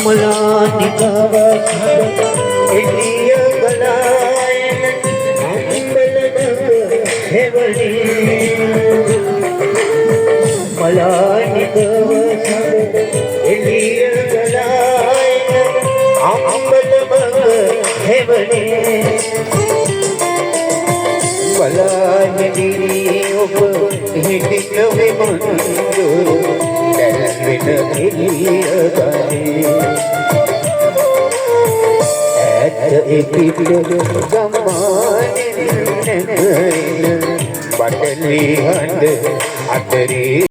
මලානිකව එළිය ගලායන අම්බලනක හෙවණේ මලානිකව එළිය ගලායන අම්බලනක හෙවණේ බලාගෙන ඔබ හිටින වෙමන්දු දැල්වෙන එළිය ගනේ ඇත එපිට ගම්මානෙන් නැගෙන බඩලි හඬ අතරේ